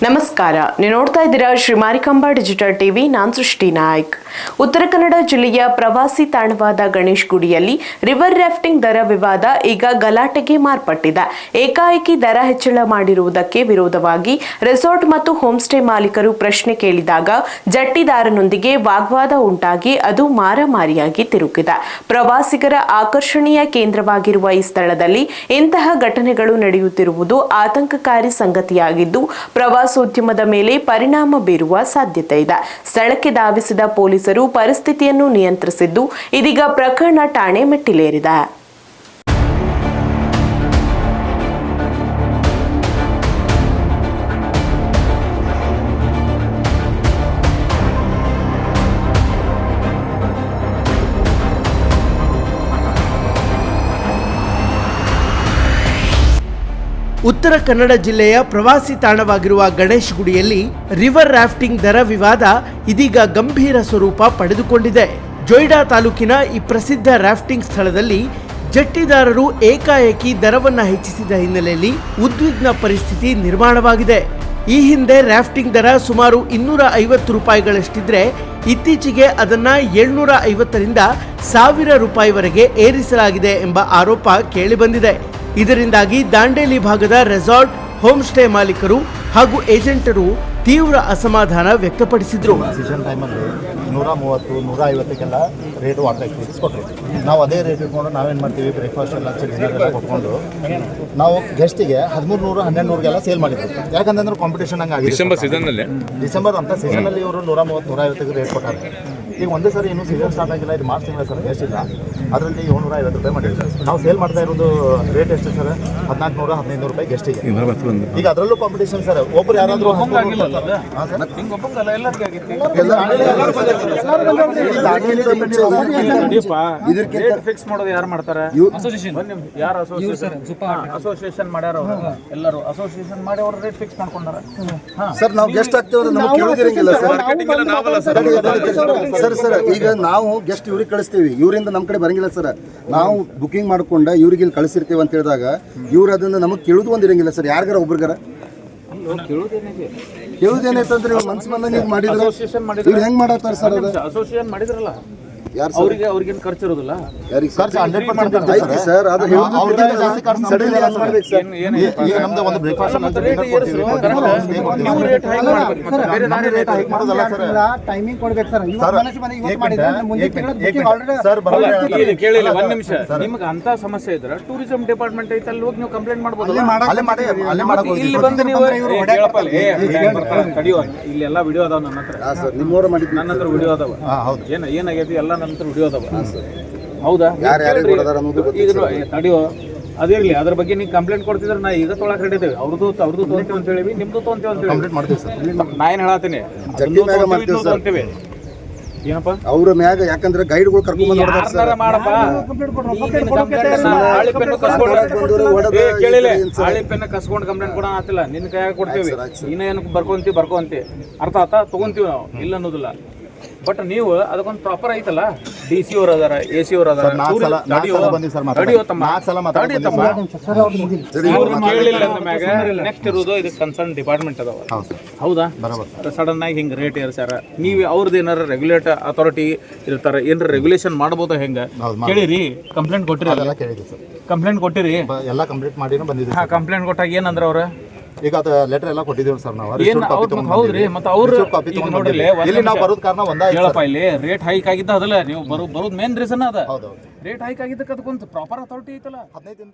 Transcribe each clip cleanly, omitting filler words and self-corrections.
ನಮಸ್ಕಾರ, ನೀವು ನೋಡ್ತಾ ಇದ್ದೀರಾ ಶ್ರೀ ಮಾರಿಕಾಂಬಾ ಡಿಜಿಟಲ್ ಟಿವಿ. ನಾನು ಸೃಷ್ಟಿ ನಾಯ್ಕ್. ಉತ್ತರ ಕನ್ನಡ ಜಿಲ್ಲೆಯ ಪ್ರವಾಸಿ ತಾಣವಾದ ಗಣೇಶ್ ಗುಡಿಯಲ್ಲಿ ರಿವರ್ ರಾಫ್ಟಿಂಗ್ ದರ ವಿವಾದ ಈಗ ಗಲಾಟೆಗೆ ಮಾರ್ಪಟ್ಟಿದೆ. ಏಕಾಏಕಿ ದರ ಹೆಚ್ಚಳ ಮಾಡಿರುವುದಕ್ಕೆ ವಿರೋಧವಾಗಿ ರೆಸಾರ್ಟ್ ಮತ್ತು ಹೋಮ್ ಸ್ಟೇ ಮಾಲೀಕರು ಪ್ರಶ್ನೆ ಕೇಳಿದಾಗ ಜಟ್ಟಿದಾರನೊಂದಿಗೆ ವಾಗ್ವಾದ ಉಂಟಾಗಿ ಅದು ಮಾರಾಮಾರಿಯಾಗಿ ತಿರುಗಿದೆ. ಪ್ರವಾಸಿಗರ ಆಕರ್ಷಣೀಯ ಕೇಂದ್ರವಾಗಿರುವ ಈ ಸ್ಥಳದಲ್ಲಿ ಇಂತಹ ಘಟನೆಗಳು ನಡೆಯುತ್ತಿರುವುದು ಆತಂಕಕಾರಿ ಸಂಗತಿಯಾಗಿದ್ದು ಪ್ರವಾಸೋದ್ಯಮದ ಮೇಲೆ ಪರಿಣಾಮ ಬೀರುವ ಸಾಧ್ಯತೆ ಇದೆ. ಸ್ಥಳಕ್ಕೆ ಧಾವಿಸಿದ ಪೊಲೀಸರು ಪರಿಸ್ಥಿತಿಯನ್ನು ನಿಯಂತ್ರಿಸಿದ್ದು ಇದೀಗ ಪ್ರಕರಣ ಠಾಣೆ ಮೆಟ್ಟಿಲೇರಿದೆ. ಉತ್ತರ ಕನ್ನಡ ಜಿಲ್ಲೆಯ ಪ್ರವಾಸಿ ತಾಣವಾಗಿರುವ ಗಣೇಶ್ ಗುಡಿಯಲ್ಲಿ ರಿವರ್ ರಾಫ್ಟಿಂಗ್ ದರ ವಿವಾದ ಇದೀಗ ಗಂಭೀರ ಸ್ವರೂಪ ಪಡೆದುಕೊಂಡಿದೆ. ಜೊಯ್ಡಾ ತಾಲೂಕಿನ ಈ ಪ್ರಸಿದ್ಧ ರಾಫ್ಟಿಂಗ್ ಸ್ಥಳದಲ್ಲಿ ಜಟ್ಟಿದಾರರು ಏಕಾಏಕಿ ದರವನ್ನು ಹೆಚ್ಚಿಸಿದ ಹಿನ್ನೆಲೆಯಲ್ಲಿ ಉದ್ವಿಗ್ನ ಪರಿಸ್ಥಿತಿ ನಿರ್ಮಾಣವಾಗಿದೆ. ಈ ಹಿಂದೆ ರಾಫ್ಟಿಂಗ್ ದರ ಸುಮಾರು 250 ರೂಪಾಯಿಗಳಷ್ಟಿದ್ರೆ ಇತ್ತೀಚೆಗೆ ಅದನ್ನ 750ರಿಂದ 1000 ರೂಪಾಯಿವರೆಗೆ ಏರಿಸಲಾಗಿದೆ ಎಂಬ ಆರೋಪ ಕೇಳಿಬಂದಿದೆ. ಇದರಿಂದಾಗಿ ದಾಂಡೇಲಿ ಭಾಗದ ರೆಸಾರ್ಟ್, ಹೋಮ್ ಸ್ಟೇ ಮಾಲೀಕರು ಹಾಗೂ ಏಜೆಂಟರು ತೀವ್ರ ಅಸಮಾಧಾನ ವ್ಯಕ್ತಪಡಿಸಿದ್ರು. ಸೀಸನ್ ಟೈಮಲ್ಲಿ 130, 150ಕ್ಕೆಲ್ಲ ರೇಟು ವಾಟರ್ ಆಕ್ಟಿವಿಟೀಸ್ ಕೊಟ್ಟರು. ನಾವು ಅದೇ ರೇಟ್ ಇಟ್ಕೊಂಡು ನಾವೇನು ಮಾಡ್ತೀವಿ, ಬ್ರೇಕ್ಫಾಸ್ಟ್ ಎಲ್ಲ ಡಿನ್ನರ್ ಎಲ್ಲ ಕೊಟ್ಕೊಂಡು ನಾವು ಗೆಸ್ಟಿಗೆ 1300, 1200ಗೆಲ್ಲ ಸೇಲ್ ಮಾಡಿದ್ವಿ. ಯಾಕಂತಂದ್ರೆ ಕಾಂಪಿಟೇಷನ್ ಹಂಗೆ ಆಗಿದೆ. ಡಿಸೆಂಬರ್ ಅಂತ ಸೀಸನಲ್ಲಿ ಇವರು 130, 150ಗೆ ರೇಟ್ ಕೊಟ್ಟಾರೆ. ಈಗ ಒಂದೇ ಸರಿ ಇನ್ನೂ ಸೀಸನ್ ಸ್ಟಾರ್ಟ್ ಆಗಿಲ್ಲ, ಇದು ಮಾರ್ಚ್ ತಿಂಗಳ ಸರ್ ಗೆಸ್ಟ್ ಇಲ್ಲ. ಅದರಲ್ಲಿ 750 ರೂಪಾಯಿ ಮಾಡಿದ್ದೀವಿ ಸರ್. ನಾವು ಸೇಲ್ ಮಾಡ್ತಾ ಇರೋದು ರೇಟ್ ಎಷ್ಟು ಸರ್? 1400, 1500 ರೂಪಾಯಿ ಗೆಸ್ಟಿಗೆ. ಈಗ ಅದರಲ್ಲೂ ಕಾಂಪಿಟೇಷನ್ ಸರ್. ಒಬ್ರು ಯಾರಾದರೂ ಫಿಕ್ಸ್ ಮಾಡೋದು ಯಾರು ಮಾಡ್ತಾರೆ? ಯಾರು ಅಸೋಸಿಯೇಷನ್ ಮಾಡ್ಯಾರ? ಎಲ್ಲರೂ ಅಸೋಸಿಯೇಷನ್ ಮಾಡಿ ಅವ್ರ ರೇಟ್ ಫಿಕ್ಸ್ ಮಾಡ್ಕೊಂಡಾರ ಸರ್. ನಾವು ಗೆಸ್ಟ್ ಆಗ್ತೇವೆ ನಮಗೆ ಕೇಳೋದಿರಂಗಿಲ್ಲ ಸರ್. ಸರ್ ಈಗ ನಾವು ಗೆಸ್ಟ್ ಇವ್ರಿಗೆ ಕಳಿಸ್ತೀವಿ, ಇವರಿಂದ ನಮ್ಮ ಕಡೆ ಬರಂಗಿಲ್ಲ ಸರ್. ನಾವು ಬುಕಿಂಗ್ ಮಾಡ್ಕೊಂಡ ಇವ್ರಿಗೆ ಇಲ್ಲಿ ಕಳಿಸಿರ್ತೀವಿ ಅಂತ ಹೇಳಿದಾಗ ಇವ್ರು ಅದನ್ನ ನಮಗೆ ಕೇಳೋದು ಒಂದಿರಂಗಿಲ್ಲ ಸರ್. ಯಾರಿಗಾರ ಒಬ್ರಿಗಾರ ಕೇಳುದೇನೈತಂದ್ರೆ ಇವ್ರು ಮನ್ಸು ಬಂದಂಗೆ ಈಗ ಮಾಡಿದ್ರು. ಇವ್ರು ಹೆಂಗ್ ಮಾಡತ್ತಾರ ಸರ್? ಅದು ಅಸೋಸಿಯೇಷನ್ ಮಾಡಿದ್ರಲ್ಲ, ಅವ್ರಿಗೇನು ಖರ್ಚು ಇರೋದಿಲ್ಲ. ಸರ್ ಅದು ಟೈಮಿಂಗ್ ಕೊಡ್ಬೇಕು ಸರ್. ಕೇಳಿಲ್ಲ, ಒಂದ್ ನಿಮಿಷ. ನಿಮ್ಗೆ ಅಂತ ಸಮಸ್ಯೆ ಇದ್ರೆ ಟೂರಿಸಂ ಡಿಪಾರ್ಟ್ಮೆಂಟ್ ಐತೆ, ಅಲ್ಲಿ ಹೋಗಿ ನೀವು ಕಂಪ್ಲೇಂಟ್ ಮಾಡ್ಬೋದು. ಇಲ್ಲಿ ಬಂದು ನೀವು ಇಲ್ಲಿ ಎಲ್ಲ ವಿಡಿಯೋ ಅದಾವ ನನ್ನ ಹತ್ರ. ನನ್ನ ಹತ್ರ ವಿಡಿಯೋ ಅದಾವ. ಏನಾಗೈತಿ ಎಲ್ಲ ನನ್ನ ಹತ್ರ ವಿಡಿಯೋ ಅದಾವ. ಹೌದಾ? ಈಗ ತಡಿಯೋ, ಅದಿರ್ಲಿ. ಅದ್ರ ಬಗ್ಗೆ ನೀವು ಕಂಪ್ಲೇಂಟ್ ಕೊಡ್ತಿದ್ರೆ ನಾ ಈಗ ತೊಳಕ್ ಹಿಡಿದೇವೆ. ಅವ್ರದ್ದು ತೊಗೊಂತೀವಿ ಅಂತ ಹೇಳಿ, ನಿಮ್ದು ತೊಗೊಂತೀವಿ ಅಂತ ಹೇಳಿ. ನಾ ಏನ್ ಹೇಳತ್ತೀನಿ, ತೊಗೊಂತೀವಿ. ಏನಪ್ಪ ಅವ್ರ ಮ್ಯಾಗ, ಯಾಕಂದ್ರೆ ಗೈಡ್ಗಳು ಕರ್ಕೊಂಡ್ ಪೆನ್ನ ಕಸ್ಕೊಂಡು ಕಂಪ್ಲೇಂಟ್ ಕೊಡ ಆತಿಲ್ಲ. ನಿನ್ನ ಕೈಯಾಗ ಕೊಡ್ತೀವಿ. ಇನ್ನೇನು ಬರ್ಕೊಂತಿ ಅರ್ಥ ಆತ, ತಗೊಂತೀವಿ ನಾವು, ಇಲ್ಲ ಅನ್ನೋದಿಲ್ಲ. ಬಟ್ ನೀವು ಅದಕ್ಕೊಂದು ಪ್ರಾಪರ್ ಐತಲ್ಲ, DC ಅವ್ರು ಅದಾರ, AC ಅವ್ರು ಅದಾರ. ನೆಕ್ಸ್ಟ್ ಇರೋದು ಇದಕ್ಕೆ ಕನ್ಸರ್ನ್ ಡಿಪಾರ್ಟ್ಮೆಂಟ್ ಅದಾವ. ಹೌದಾ? ಸಡನ್ ಆಗಿ ಹಿಂಗೆ ರೇಟ್ ಏರ್ಸ್ಯಾರ. ನೀವು ಅವ್ರದ್ದು ಏನಾರ ರೆಗ್ಯುಲೇಟ್ ಅಥಾರಿಟಿ ಇರ್ತಾರೆ, ಏನಾರ ರೆಗ್ಯುಲೇಷನ್ ಮಾಡ್ಬೋದು. ಹೆಂಗೆ ಕೇಳಿರಿ? ಕಂಪ್ಲೇಂಟ್ ಕೊಟ್ಟಿರಿ? ಕಂಪ್ಲೇಂಟ್ ಕೊಟ್ಟಿರಿ? ಎಲ್ಲ ಕಂಪ್ಲೀಟ್ ಮಾಡಿ ಬಂದಿದೆ. ಕಂಪ್ಲೇಂಟ್ ಕೊಟ್ಟಾಗ ಏನಂದ್ರ ಅವ್ರ? ಈಗ ಅದು ಲೆಟರ್ ಎಲ್ಲ ಕೊಟ್ಟಿದ್ದೀವಿ ಸರ್ ನಾವು. ಹೌದ್ರಿ, ಮತ್ತೆ ಅವ್ರು ನೋಡ್ರಿ ನಾವು ಬರೋದ್ ಕಾರಣ ಹೇಳಪ್ಪ, ಇಲ್ಲಿ ರೇಟ್ ಹೈಕ್ ಆಗಿದ್ದ ಅದಲ್ಲ, ನೀವು ಬರೋದ್ ಮೇನ್ ರೀಸನ್ ಅದ. ರೇಟ್ ಹೈಕ್ ಆಗಿದ್ದಕ್ಕೆ ಅದಕ್ಕೊಂದು ಪ್ರಾಪರ್ ಅಥಾರಿಟಿ ಐತಲ್ಲ.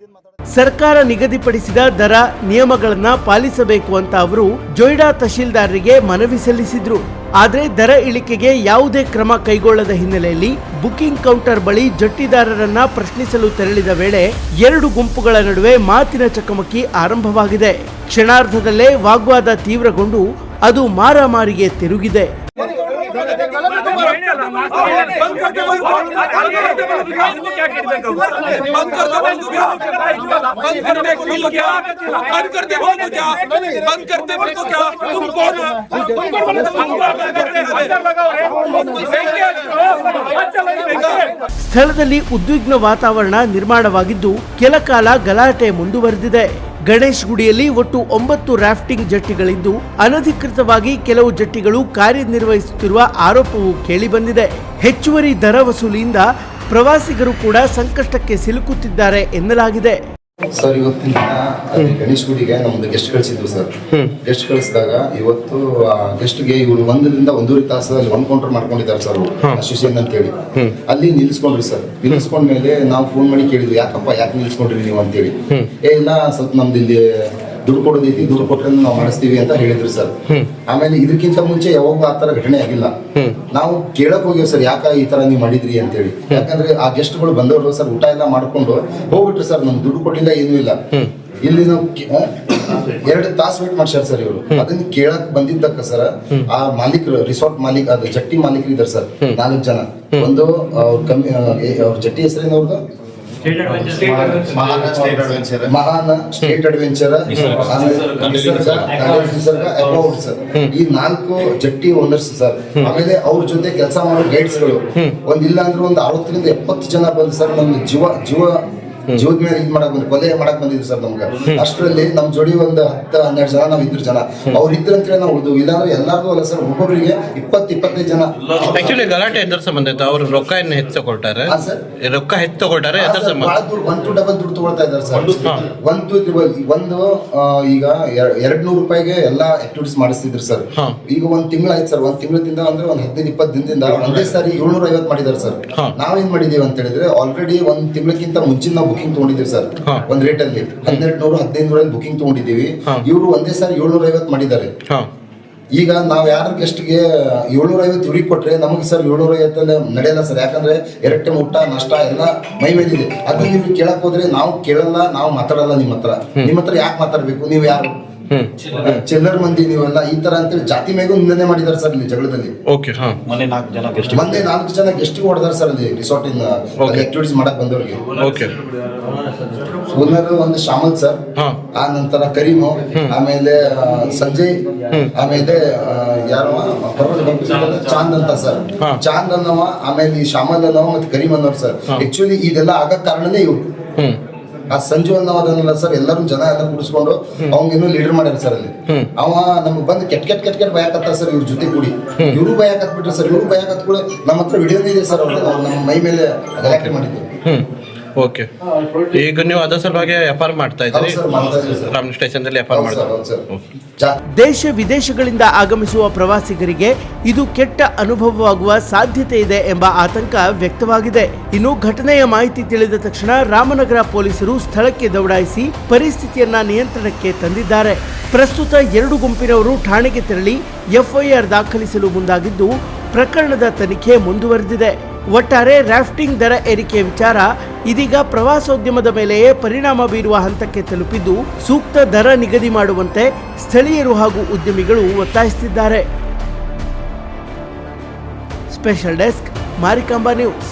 ಸರ್ಕಾರ ನಿಗದಿಪಡಿಸಿದ ದರ ನಿಯಮಗಳನ್ನ ಪಾಲಿಸಬೇಕು ಅಂತ ಅವರು ಜೊಯ್ಡಾ ತಹಶೀಲ್ದಾರರಿಗೆ ಮನವಿ ಸಲ್ಲಿಸಿದ್ರು. ಆದ್ರೆ ದರ ಇಳಿಕೆಗೆ ಯಾವುದೇ ಕ್ರಮ ಕೈಗೊಳ್ಳದ ಹಿನ್ನೆಲೆಯಲ್ಲಿ ಬುಕಿಂಗ್ ಕೌಂಟರ್ ಬಳಿ ಜಟ್ಟಿದಾರರನ್ನ ಪ್ರಶ್ನಿಸಲು ತೆರಳಿದ ವೇಳೆ 2 ಗುಂಪುಗಳ ನಡುವೆ ಮಾತಿನ ಚಕಮಕಿ ಆರಂಭವಾಗಿದೆ. ಕ್ಷಣಾರ್ಧದಲ್ಲೇ ವಾಗ್ವಾದ ತೀವ್ರಗೊಂಡು ಅದು ಮಾರಾಮಾರಿಗೆ ತಿರುಗಿದೆ. ಸ್ಥಳದಲ್ಲಿ ಉದ್ವಿಗ್ನ ವಾತಾವರಣ ನಿರ್ಮಾಣವಾಗಿದ್ದು ಕೆಲ ಕಾಲ ಗಲಾಟೆ ಮುಂದುವರೆದಿದೆ. ಗಣೇಶ್ ಗುಡಿಯಲ್ಲಿ ಒಟ್ಟು 9 ರಾಫ್ಟಿಂಗ್ ಜಟ್ಟಿಗಳಿದ್ದು ಅನಧಿಕೃತವಾಗಿ ಕೆಲವು ಜಟ್ಟಿಗಳು ಕಾರ್ಯನಿರ್ವಹಿಸುತ್ತಿರುವ ಆರೋಪವು ಕೇಳಿಬಂದಿದೆ. ಹೆಚ್ಚುವರಿ ದರ ವಸೂಲಿಯಿಂದ ಪ್ರವಾಸಿಗರು ಕೂಡ ಸಂಕಷ್ಟಕ್ಕೆ ಸಿಲುಕುತ್ತಿದ್ದಾರೆ ಎನ್ನಲಾಗಿದೆ. ಸರ್ ಇವತ್ತಿನ ದಿನ ಗಣೇಶ್ ಗುಡಿಗೆ ನಮ್ದು ಗೆಸ್ಟ್ ಕಳಿಸಿದ್ರು ಸರ್. ಗೆಸ್ಟ್ ಕಳಿಸಿದಾಗ ಇವತ್ತು ಗೆಸ್ಟ್ಗೆ ಇವ್ರು 1 ರಿಂದ 1.5 ತಾಸಲ್ಲಿ 1 ಕೌಂಟರ್ ಮಾಡ್ಕೊಂಡಿದ್ದಾರೆ ಸರ್. ಅಶಿಷನ್ ಅಂತ ಹೇಳಿ ಅಲ್ಲಿ ನಿಲ್ಸ್ಕೊಂಡ್ರಿ ಸರ್. ನಿಲ್ಸ್ಕೊಂಡ್ಮೇಲೆ ನಾವು ಫೋನ್ ಮಾಡಿ ಕೇಳಿದ್ವಿ, ಯಾಕೆ ನಿಲ್ಸ್ಕೊಂಡ್ರಿ ನೀವು ಅಂತೇಳಿ. ಇಲ್ಲ ಸ್ವಲ್ಪ ನಮ್ದು ಇಲ್ಲಿ ದುಡ್ಡು ಕೊಡೋದೈತಿ, ದುಡ್ಡು ಕೊಟ್ರೆ ನಾವು ಮಾಡಿಸ್ತೀವಿ ಅಂತ ಹೇಳಿದ್ರು ಸರ್. ಆಮೇಲೆ ಇದಕ್ಕಿಂತ ಮುಂಚೆ ಯಾವಾಗ ಆ ತರ ಘಟನೆ ಆಗಿಲ್ಲ. ನಾವು ಕೇಳಕ್ ಹೋಗಿವ್ ಸರ್, ಯಾಕ ಈ ತರ ನೀವು ಮಾಡಿದ್ರಿ ಅಂತೇಳಿ. ಯಾಕಂದ್ರೆ ಆ ಗೆಸ್ಟ್ಗಳು ಬಂದವರು ಸರ್ ಊಟ ಎಲ್ಲ ಮಾಡ್ಕೊಂಡು ಹೋಗ್ಬಿಟ್ರು ಸರ್. ನಮ್ಗೆ ದುಡ್ಡು ಕೊಟ್ಟಿಲ್ಲ ಏನೂ ಇಲ್ಲ. ಇಲ್ಲಿ ನಾವು 2 ತಾಸು ವೇಟ್ ಮಾಡ್ಸ್ಯಾರ ಸರ್ ಇವರು. ಅದನ್ನ ಕೇಳಕ್ ಬಂದಿದ್ದಕ್ಕ ಸರ್ ಆ ಮಾಲೀಕರು, ರಿಸಾರ್ಟ್ ಮಾಲೀಕ, ಅದು ಜಟ್ಟಿ ಮಾಲೀಕರು ಇದಾರೆ ಸರ್ 4 ಜನ. ಒಂದು ಅವ್ರ ಜಟ್ಟಿ ಹೆಸರೇನು ಅವ್ರದ್ದು? ಮಹಾನ ಸ್ಟೇಟ್ ಅಡ್ವೆಂಚರ್, ನಿಸರ್ಗ ಅಕೌಂಟ್ ಸರ್. ಈ 4 ಜಟ್ಟಿ ಓನರ್ಸ್ ಸರ್. ಆಮೇಲೆ ಅವ್ರ ಜೊತೆ ಕೆಲಸ ಮಾಡೋ ಗೈಡ್ಸ್ಗಳು ಒಂದಿಲ್ಲ ಅಂದ್ರೆ ಒಂದು 60 ರಿಂದ 70 ಜನ ಬಂದು ಸರ್ ನಮ್ಗೆ ಜೀವದ ಮೇಲೆ ಇದು ಮಾಡಕ್ ಬಂದ್ರು, ಕೊಲೆ ಮಾಡಕ್ ಬಂದಿದ್ರು ಸರ್ ನಮ್ಗೆ. ಅಷ್ಟರಲ್ಲಿ ನಮ್ ಜೋಡಿ ಒಂದು 10-12 ಜನ ನಾವ್ ಇದ್ರು ಜನ. ಅವ್ರು ಇದ್ರ ಅಂತ ನಾವು ಉಳಿದು, ಇಲ್ಲಾಂದ್ರೆ ಎಲ್ಲಾರ್ಗೂ ಅಲ್ಲ ಸರ್, ಒಬ್ಬೊಬ್ಬರಿಗೆ 20-25 ಜನ. ಆಕ್ಚುಲಿ ಗಲಾಟೆ ಎದ್ರ ಸಂಬಂಧ ಇತ್ತು? ಅವ್ರು ರೊಕ್ಕ ಏನು ಹೆಚ್ಚು ತಗೊಳ್ತಾರೆ? ರೊಕ್ಕ ಹೆಚ್ಚು ತಗೊಳ್ತಾರೆ ಎದ್ರ ಸಂಬಂಧ? 1 to ಡಬಲ್ ದುಡ್ಡು ತಗೊಳ್ತಾ ಇದ್ದಾರೆ ಸರ್. ಒಂದು ಈಗ 200 ರೂಪಾಯಿಗೆ ಎಲ್ಲಾ ಆಕ್ಟಿವಿಟೀಸ್ ಮಾಡಿಸ್ತಿದ್ರು ಸರ್. ಈಗ 1 ತಿಂಗಳು ಆಯ್ತು ಸರ್. 1 ತಿಂಗಳಿಂದ ಅಂದ್ರೆ ಒಂದು 15-20 ದಿನದಿಂದ ಒಂದೇ ಸಾರಿ 750 ಮಾಡಿದಾರೆ ಸರ್. ನಾವೇನ್ ಮಾಡಿದೀವಿ ಅಂತ ಹೇಳಿದ್ರೆ, ಆಲ್ರೆಡಿ 1 ತಿಂಗಳಕ್ಕಿಂತ ಮುಂಚೆ ನಾವು ಬುಕಿಂಗ್ ತಗೊಂಡಿದ್ದೀವಿ ಸರ್. ಒಂದ್ ರೇಟ್ ಅಲ್ಲಿ 1200-1500 ಬುಕಿಂಗ್ ತಗೊಂಡಿದ್ದೀವಿ. ಇವರು ಒಂದೇ ಸಾರಿ 750 ಮಾಡಿದ್ದಾರೆ. ಈಗ ನಾವ್ ಯಾರ ಗೆಸ್ಟ್ಗೆ 750 ಇವ್ರಿಗೆ ಕೊಟ್ರೆ ನಮಗೆ ಸರ್ 750 ನಡೆಯಲ್ಲ ಸರ್. ಯಾಕಂದ್ರೆ 2 ಟೈಮ್ ಊಟ ನಾಷ್ಟ ಎಲ್ಲ ಮೈ ಮೇಲಿದೆ. ಅದನ್ನ ನೀವು ಕೇಳಕ್ ಹೋದ್ರೆ ನಾವು ಕೇಳಲ್ಲ, ನಾವು ಮಾತಾಡಲ್ಲ. ನಿಮ್ಮ ಹತ್ರ ಯಾಕೆ ಮಾತಾಡ್ಬೇಕು? ನೀವು ಯಾರು? ಚಿಲ್ಲರ್ ಮಂದಿ ನೀವೆಲ್ಲ ಈ ತರ ಅಂತೇಳಿ ಜಾತಿ ಮೇಗೂ ನಿಂದನೆ ಮಾಡಿದಾರೆ ಸರ್ ಇಲ್ಲಿ ಜಗಳದಲ್ಲಿ. ಮೊನ್ನೆ 4 ಜನ ಗೆಸ್ಟ್ ಹೊಡೆದಾರೆ ಸರ್ ಅಲ್ಲಿ ರಿಸಾರ್ಟ್ ಇಂದ ಆಕ್ಟಿವಿಟೀಸ್ ಮಾಡಕ್ ಬಂದವ್ರಿಗೆ. ಓನರ್ ಒಂದು ಶಾಮಲ್ ಸರ್, ಆ ನಂತರ ಕರೀಮು, ಆಮೇಲೆ ಸಂಜಯ್, ಆಮೇಲೆ ಯಾರೋ ಚಾಂದ್ ಅಂತ ಸರ್. ಚಾಂದ್ ಅನ್ನವ, ಆಮೇಲೆ ಈ ಶಾಮಲ್ ಅನ್ನವ ಮತ್ತೆ ಕರೀಮ್ ಅನ್ನೋರು ಸರ್. ಆಕ್ಚುಲಿ ಇದೆಲ್ಲ ಆಗಕ್ ಕಾರಣನೇ ಇವ್ರು. ಆ ಸಂಜು ಅನ್ನೋದನ್ನೆಲ್ಲ ಸರ್ ಎಲ್ಲರೂ ಜನ ಎಲ್ಲ ಕೂಡಿಸ್ಕೊಂಡು ಅವಂಗೇನೋ ಲೀಡರ್ ಮಾಡ್ಯಾರ ಸರ್ ಅಲ್ಲಿ. ಅವ ನಮ್ಗೆ ಬಂದು ಕೆಟ್ಟ ಭಯಕತ್ತ ಸರ್. ಇವ್ರ ಜೊತೆ ಕೂಡಿ ಇವ್ರು ಭಯಕತ್ ಬಿಟ್ರೆ ಸರ್. ಇವ್ರು ಭಯಕತ್ ಕೂಡ ನಮ್ಮ ಹತ್ರ ವಿಡಿಯೋನೇ ಇದೆ ಸರ್. ಅವ್ರು ನಮ್ಮ ಮೈ ಮೇಲೆ ಗಲಾಟೆ ಮಾಡಿದ್ರು. ಓಕೆ, ಈಗ ನೀವು ಅದರ ಸಲುವಾಗಿ ವ್ಯಾಪಾರ ಮಾಡ್ತಾ ಇದ್ದೀರಿ? ರಾಮನ ಸ್ಟೇಷನ್ದಲ್ಲಿ ವ್ಯಾಪಾರ ಮಾಡ್ತಾರೆ. ದೇಶ ವಿದೇಶಗಳಿಂದ ಆಗಮಿಸುವ ಪ್ರವಾಸಿಗರಿಗೆ ಇದು ಕೆಟ್ಟ ಅನುಭವವಾಗುವ ಸಾಧ್ಯತೆ ಇದೆ ಎಂಬ ಆತಂಕ ವ್ಯಕ್ತವಾಗಿದೆ. ಇನ್ನು ಘಟನೆಯ ಮಾಹಿತಿ ತಿಳಿದ ತಕ್ಷಣ ರಾಮನಗರ ಪೊಲೀಸರು ಸ್ಥಳಕ್ಕೆ ದೌಡಾಯಿಸಿ ಪರಿಸ್ಥಿತಿಯನ್ನ ನಿಯಂತ್ರಣಕ್ಕೆ ತಂದಿದ್ದಾರೆ. ಪ್ರಸ್ತುತ 2 ಗುಂಪಿನವರು ಠಾಣೆಗೆ ತೆರಳಿ ಎಫ್ಐಆರ್ ದಾಖಲಿಸಲು ಮುಂದಾಗಿದ್ದು ಪ್ರಕರಣದ ತನಿಖೆ ಮುಂದುವರೆದಿದೆ. ಒಟ್ಟಾರೆ ರಾಫ್ಟಿಂಗ್ ದರ ಏರಿಕೆ ವಿಚಾರ ಇದೀಗ ಪ್ರವಾಸೋದ್ಯಮದ ಮೇಲೆಯೇ ಪರಿಣಾಮ ಬೀರುವ ಹಂತಕ್ಕೆ ತಲುಪಿದ್ದು ಸೂಕ್ತ ದರ ನಿಗದಿ ಮಾಡುವಂತೆ ಸ್ಥಳೀಯರು ಹಾಗೂ ಉದ್ಯಮಿಗಳು ಒತ್ತಾಯಿಸುತ್ತಿದ್ದಾರೆ. Special desk Marikamba news.